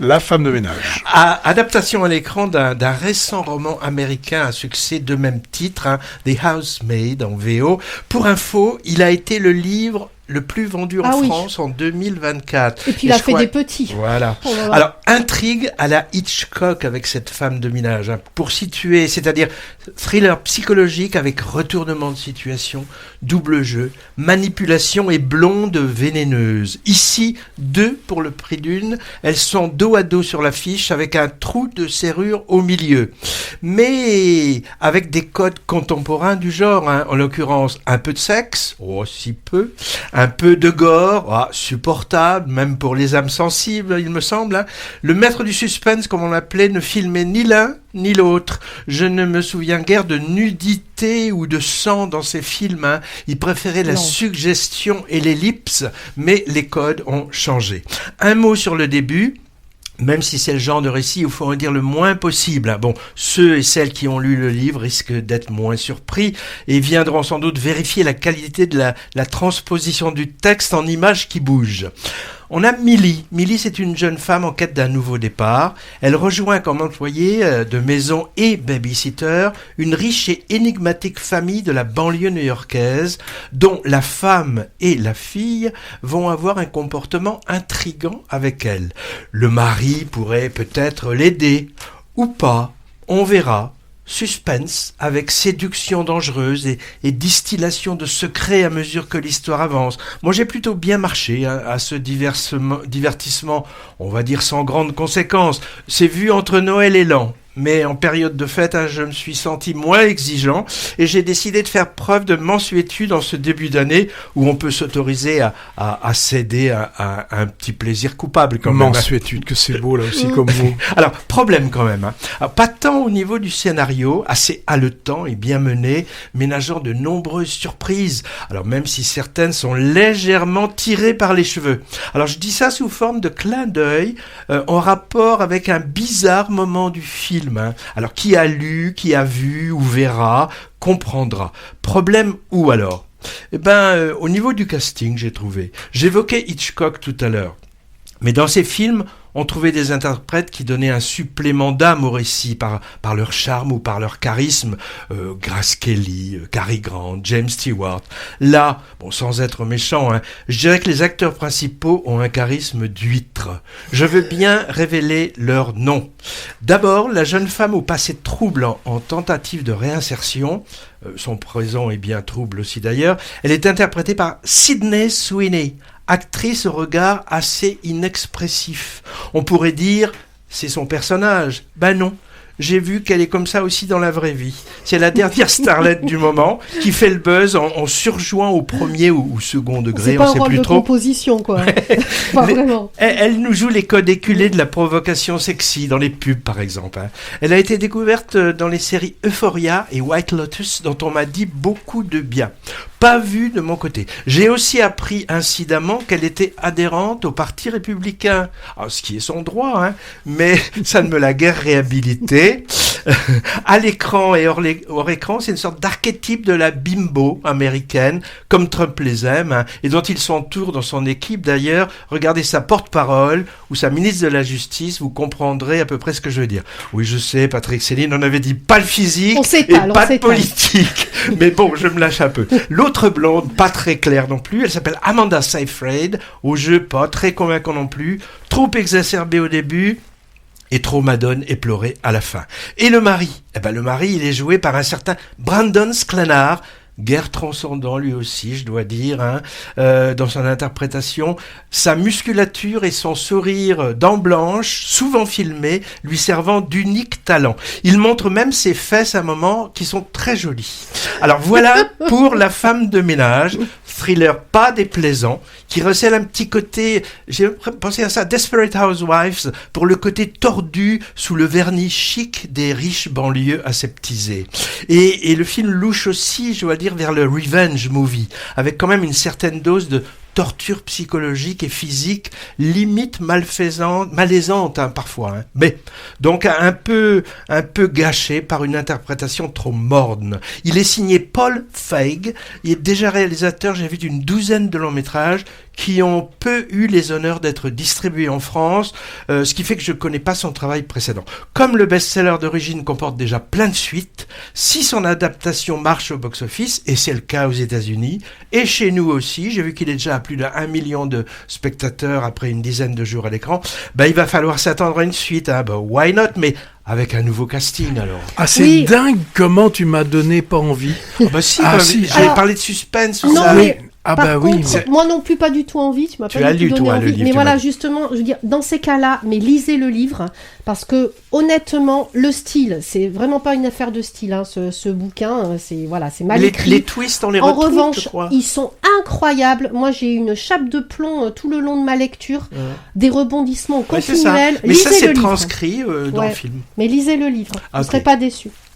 La femme de ménage. Adaptation à l'écran d'un récent roman américain à succès de même titre, hein, The Housemaid en VO. Pour info, il a été le livre le plus vendu en France en 2024. Et puis il a fait des petits. Voilà. Alors, intrigue à la Hitchcock avec cette femme de ménage. Hein, pour situer, c'est-à-dire thriller psychologique avec retournement de situation, double jeu, manipulation et blonde vénéneuse. Ici, 2 pour le prix d'une. Elles sont dos à dos sur l'affiche avec un trou de serrure au milieu. Mais avec des codes contemporains du genre. Hein, en l'occurrence, un peu de sexe, si peu. Un peu de gore, supportable, même pour les âmes sensibles, il me semble. Hein. Le maître du suspense, comme on l'appelait, ne filmait ni l'un ni l'autre. Je ne me souviens guère de nudité ou de sang dans ces films. Hein. Il préférait la suggestion et l'ellipse, mais les codes ont changé. Un mot sur le début. Même si c'est le genre de récit où il faut en dire le moins possible. Bon, ceux et celles qui ont lu le livre risquent d'être moins surpris et viendront sans doute vérifier la qualité de la transposition du texte en images qui bougent. On a Millie. Millie, c'est une jeune femme en quête d'un nouveau départ. Elle rejoint comme employée de maison et babysitter une riche et énigmatique famille de la banlieue new-yorkaise dont la femme et la fille vont avoir un comportement intrigant avec elle. Le mari pourrait peut-être l'aider ou pas, on verra. Suspense avec séduction dangereuse et distillation de secrets à mesure que l'histoire avance. Moi, j'ai plutôt bien marché à ce divertissement, on va dire sans grandes conséquences. C'est vu entre Noël et l'an. Mais en période de fête, je me suis senti moins exigeant et j'ai décidé de faire preuve de mansuétude en ce début d'année où on peut s'autoriser à céder à un petit plaisir coupable quand même. Mansuétude, que c'est beau là aussi comme mot. Alors, problème quand même. Hein. Alors, pas tant au niveau du scénario, assez haletant et bien mené, ménageant de nombreuses surprises. Alors, même si certaines sont légèrement tirées par les cheveux. Alors, je dis ça sous forme de clin d'œil en rapport avec un bizarre moment du film. Hein. Alors, qui a lu, qui a vu ou verra, comprendra. Problème où alors ? Au niveau du casting, j'ai trouvé. J'évoquais Hitchcock tout à l'heure. Mais dans ces films, on trouvait des interprètes qui donnaient un supplément d'âme au récit par leur charme ou par leur charisme. Grace Kelly, Cary Grant, James Stewart. Là, sans être méchant, hein, je dirais que les acteurs principaux ont un charisme d'huître. Je veux bien révéler leur nom. D'abord, la jeune femme au passé troublant en tentative de réinsertion, son présent est bien trouble aussi d'ailleurs, elle est interprétée par Sydney Sweeney. Actrice au regard assez inexpressif. On pourrait dire, c'est son personnage. Ben non, j'ai vu qu'elle est comme ça aussi dans la vraie vie. C'est la dernière starlette du moment qui fait le buzz en surjouant au premier ou second degré, on sait plus trop. C'est pas un rôle de composition, quoi. Pas vraiment. Elle nous joue les codes éculés de la provocation sexy dans les pubs, par exemple. Hein. Elle a été découverte dans les séries Euphoria et White Lotus, dont on m'a dit beaucoup de bien. Pas vu de mon côté. J'ai aussi appris incidemment qu'elle était adhérente au Parti républicain. Alors, ce qui est son droit, hein, mais ça ne me l'a guère réhabilité. À l'écran et hors écran, c'est une sorte d'archétype de la bimbo américaine, comme Trump les aime, hein, et dont il s'entoure dans son équipe d'ailleurs. Regardez sa porte-parole ou sa ministre de la Justice, vous comprendrez à peu près ce que je veux dire. Oui, je sais, Patrick Céline, on avait dit pas le physique et pas de politique. Mais bon, je me lâche un peu. L'autre blonde, pas très claire non plus, elle s'appelle Amanda Seyfried, au jeu pas très convaincant non plus, trop exacerbé au début, et trop madone et pleuré à la fin. Et le mari, le mari, il est joué par un certain Brandon Sklenar, guère transcendant lui aussi, je dois dire, hein, dans son interprétation. Sa musculature et son sourire dents blanches, souvent filmés, lui servant d'unique talent. Il montre même ses fesses à un moment qui sont très jolies. Alors voilà pour La femme de ménage, thriller pas déplaisant, qui recèle un petit côté, j'ai pensé à ça, Desperate Housewives, pour le côté tordu sous le vernis chic des riches banlieues aseptisées. Et le film louche aussi, je dois dire, vers le revenge movie, avec quand même une certaine dose de torture psychologique et physique, limite malaisante parfois. Hein. Mais donc un peu gâché par une interprétation trop morne. Il est signé Paul Feig, il est déjà réalisateur, j'ai vu, d'une douzaine de longs métrages qui ont peu eu les honneurs d'être distribués en France, ce qui fait que je connais pas son travail précédent. Comme le best-seller d'origine comporte déjà plein de suites, si son adaptation marche au box-office, et c'est le cas aux États-Unis, et chez nous aussi, j'ai vu qu'il est déjà à plus d'1 million de spectateurs après une dizaine de jours à l'écran, il va falloir s'attendre à une suite, hein. Why not, mais avec un nouveau casting alors. Ah, c'est Oui. dingue comment tu m'as donné pas envie. Si, si. j'avais Alors- parlé de suspense, tout Non, ça. mais Ah par bah oui. contre, c'est- moi non plus pas du tout envie, tu m'as Tu pas as du tout lu, donné toi, le envie. livre, Mais tu voilà, m'as dit. justement, je veux dire, dans ces cas-là, mais lisez le livre, parce que honnêtement, le style, c'est vraiment pas une affaire de style, hein, ce bouquin, c'est mal écrit. Les twists, on les En retrouve, je revanche, crois. ils sont incroyables. Moi, j'ai eu une chape de plomb tout le long de ma lecture, Ouais. des rebondissements Ouais, c'est ça. continuels. Mais ça, Lisez c'est le livre. transcrit dans Ouais. le film. Mais lisez le livre, vous ne Ok. serez pas déçus.